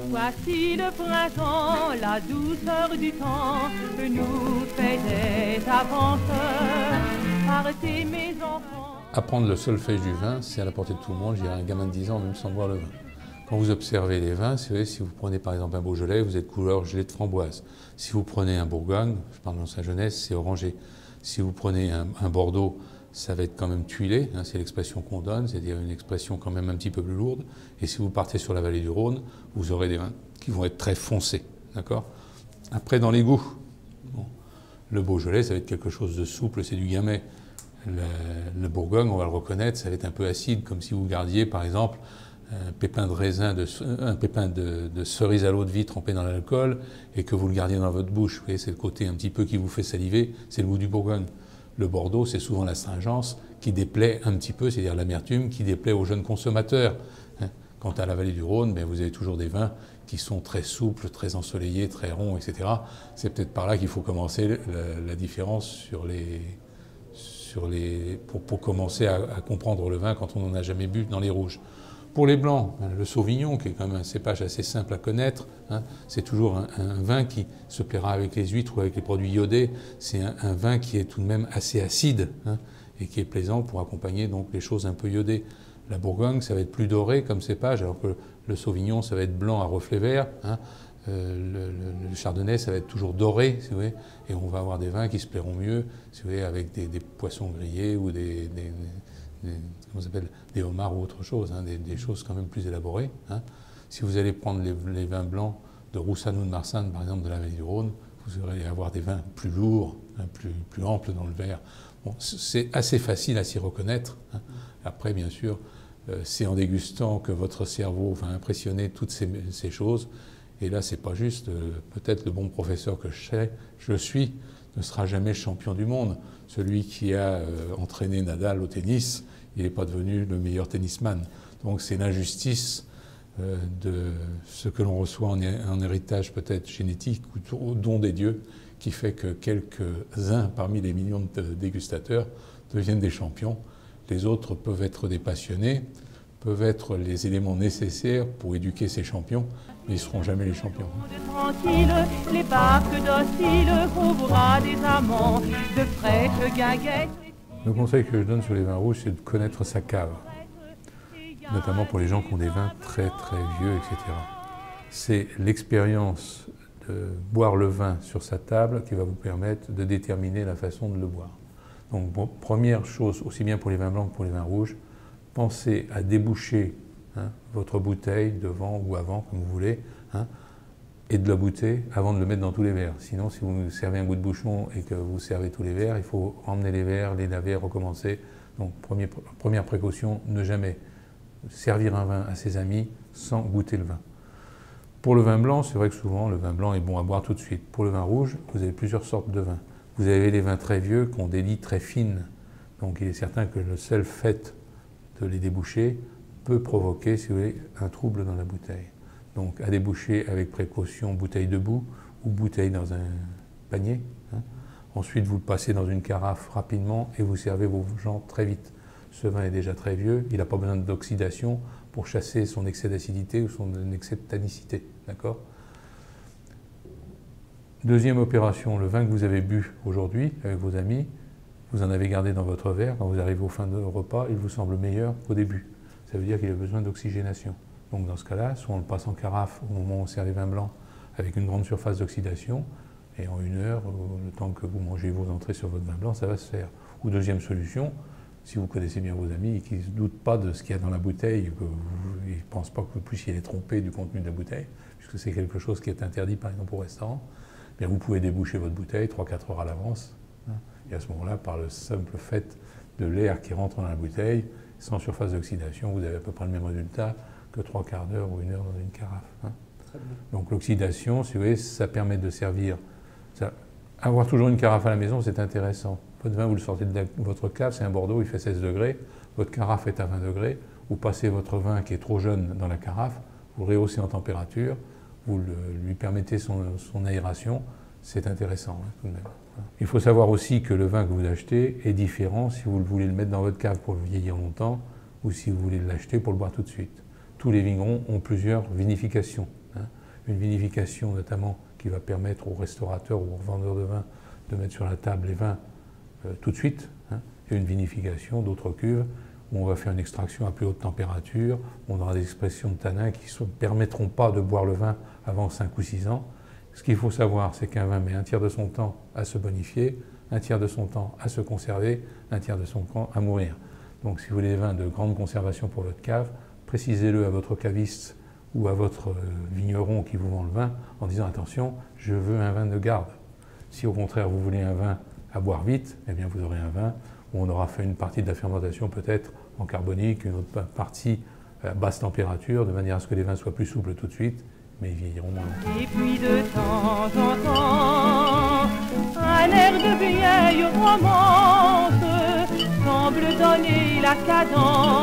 Voici le printemps, la douceur du temps nous fait des avances. Partez mes enfants. Apprendre le solfège du vin, c'est à la portée de tout le monde. Je dirais un gamin de 10 ans, même sans boire le vin. Quand vous observez les vins, c'est vrai, si vous prenez par exemple un Beaujolais, vous êtes couleur gelée de framboise. Si vous prenez un Bourgogne, je parle dans sa jeunesse, c'est orangé. Si vous prenez un Bordeaux, ça va être quand même tuilé, hein, c'est l'expression qu'on donne, c'est-à-dire une expression quand même un petit peu plus lourde. Et si vous partez sur la vallée du Rhône, vous aurez des vins qui vont être très foncés, d'accord ? Après, dans les goûts, bon, le Beaujolais, ça va être quelque chose de souple, c'est du gamay. Le Bourgogne, on va le reconnaître, ça va être un peu acide, comme si vous gardiez, par exemple, un pépin de raisin, un pépin de cerise à l'eau de vie trempé dans l'alcool, et que vous le gardiez dans votre bouche. Vous voyez, c'est le côté un petit peu qui vous fait saliver, c'est le goût du Bourgogne. Le Bordeaux, c'est souvent l'astringence qui déplaît un petit peu, c'est-à-dire l'amertume qui déplaît aux jeunes consommateurs. Quant à la vallée du Rhône, ben vous avez toujours des vins qui sont très souples, très ensoleillés, très ronds, etc. C'est peut-être par là qu'il faut commencer la différence pour commencer à comprendre le vin quand on n'en a jamais bu dans les rouges. Pour les blancs, le Sauvignon, qui est quand même un cépage assez simple à connaître, hein, c'est toujours un vin qui se plaira avec les huîtres ou avec les produits iodés. C'est un vin qui est tout de même assez acide, hein, et qui est plaisant pour accompagner donc les choses un peu iodées. La Bourgogne, ça va être plus doré comme cépage, alors que le Sauvignon, ça va être blanc à reflets verts. Hein. Le Chardonnay, ça va être toujours doré, si vous voulez, et on va avoir des vins qui se plairont mieux, si vous voulez, avec des poissons grillés ou comment ça s'appelle, des homards ou autre chose, hein, des choses quand même plus élaborées. Hein. Si vous allez prendre les vins blancs de Roussanne ou de Marsanne, par exemple, de la vallée du Rhône, vous allez avoir des vins plus lourds, hein, plus amples dans le verre. Bon, c'est assez facile à s'y reconnaître. Hein. Après, bien sûr, c'est en dégustant que votre cerveau va impressionner toutes ces choses. Et là, c'est pas juste. Peut-être le bon professeur que je suis ne sera jamais champion du monde. Celui qui a entraîné Nadal au tennis, il n'est pas devenu le meilleur tennisman. Donc c'est l'injustice de ce que l'on reçoit en héritage peut-être génétique ou au don des dieux qui fait que quelques-uns parmi les millions de dégustateurs deviennent des champions. Les autres peuvent être des passionnés, peuvent être les éléments nécessaires pour éduquer ces champions, mais ils ne seront jamais les champions. Tranquille, les barques dociles au bras des amants, de fraîches guinguettes. Le conseil que je donne sur les vins rouges, c'est de connaître sa cave, notamment pour les gens qui ont des vins très très vieux, etc. C'est l'expérience de boire le vin sur sa table qui va vous permettre de déterminer la façon de le boire. Donc, bon, première chose, aussi bien pour les vins blancs que pour les vins rouges, pensez à déboucher, hein, votre bouteille devant ou avant, comme vous voulez, hein, et de la bouter avant de le mettre dans tous les verres. Sinon, si vous servez un bout de bouchon et que vous servez tous les verres, il faut emmener les verres, les laver, recommencer. Donc, première précaution, ne jamais servir un vin à ses amis sans goûter le vin. Pour le vin blanc, c'est vrai que souvent, le vin blanc est bon à boire tout de suite. Pour le vin rouge, vous avez plusieurs sortes de vins. Vous avez les vins très vieux qui ont des lies très fines. Donc, il est certain que le seul fait de les déboucher peut provoquer, si vous voulez, un trouble dans la bouteille. Donc, à déboucher avec précaution, bouteille debout ou bouteille dans un panier. Hein. Ensuite, vous le passez dans une carafe rapidement et vous servez vos gens très vite. Ce vin est déjà très vieux, il n'a pas besoin d'oxydation pour chasser son excès d'acidité ou son excès de tannicité. D'accord ? Deuxième opération, le vin que vous avez bu aujourd'hui avec vos amis, vous en avez gardé dans votre verre. Quand vous arrivez au fin de repas, il vous semble meilleur qu'au début. Ça veut dire qu'il a besoin d'oxygénation. Donc dans ce cas-là, soit on le passe en carafe au moment où on sert les vins blancs avec une grande surface d'oxydation, et en 1 heure, le temps que vous mangez vos entrées sur votre vin blanc, ça va se faire. Ou deuxième solution, si vous connaissez bien vos amis et qu'ils ne se doutent pas de ce qu'il y a dans la bouteille, ils ne pensent pas que vous puissiez les tromper du contenu de la bouteille, puisque c'est quelque chose qui est interdit par exemple au restaurant, bien vous pouvez déboucher votre bouteille 3-4 heures à l'avance. Hein, et à ce moment-là, par le simple fait de l'air qui rentre dans la bouteille, sans surface d'oxydation, vous avez à peu près le même résultat que 3/4 d'heure ou 1 heure dans une carafe. Hein. Donc l'oxydation, si vous voulez, ça permet de servir. Avoir toujours une carafe à la maison, c'est intéressant. Votre vin, vous le sortez de votre cave, c'est un Bordeaux, il fait 16 degrés, votre carafe est à 20 degrés, vous passez votre vin qui est trop jeune dans la carafe, vous le rehaussez en température, vous lui permettez son aération, c'est intéressant tout de même. Il faut savoir aussi que le vin que vous achetez est différent si vous voulez le mettre dans votre cave pour le vieillir longtemps ou si vous voulez l'acheter pour le boire tout de suite. Tous les vignerons ont plusieurs vinifications. Une vinification notamment qui va permettre aux restaurateurs ou aux vendeurs de vin de mettre sur la table les vins tout de suite, et une vinification d'autres cuves où on va faire une extraction à plus haute température, où on aura des expressions de tanins qui ne permettront pas de boire le vin avant 5 ou 6 ans. Ce qu'il faut savoir, c'est qu'un vin met un tiers de son temps à se bonifier, un tiers de son temps à se conserver, un tiers de son temps à mourir. Donc si vous voulez des vins de grande conservation pour votre cave, précisez-le à votre caviste ou à votre vigneron qui vous vend le vin en disant attention, je veux un vin de garde. Si au contraire vous voulez un vin à boire vite, eh bien vous aurez un vin où on aura fait une partie de la fermentation peut-être en carbonique, une autre partie à basse température, de manière à ce que les vins soient plus souples tout de suite, mais ils vieilliront moins longtemps. Et puis de temps en temps, un air de vieille romance semble donner la cadence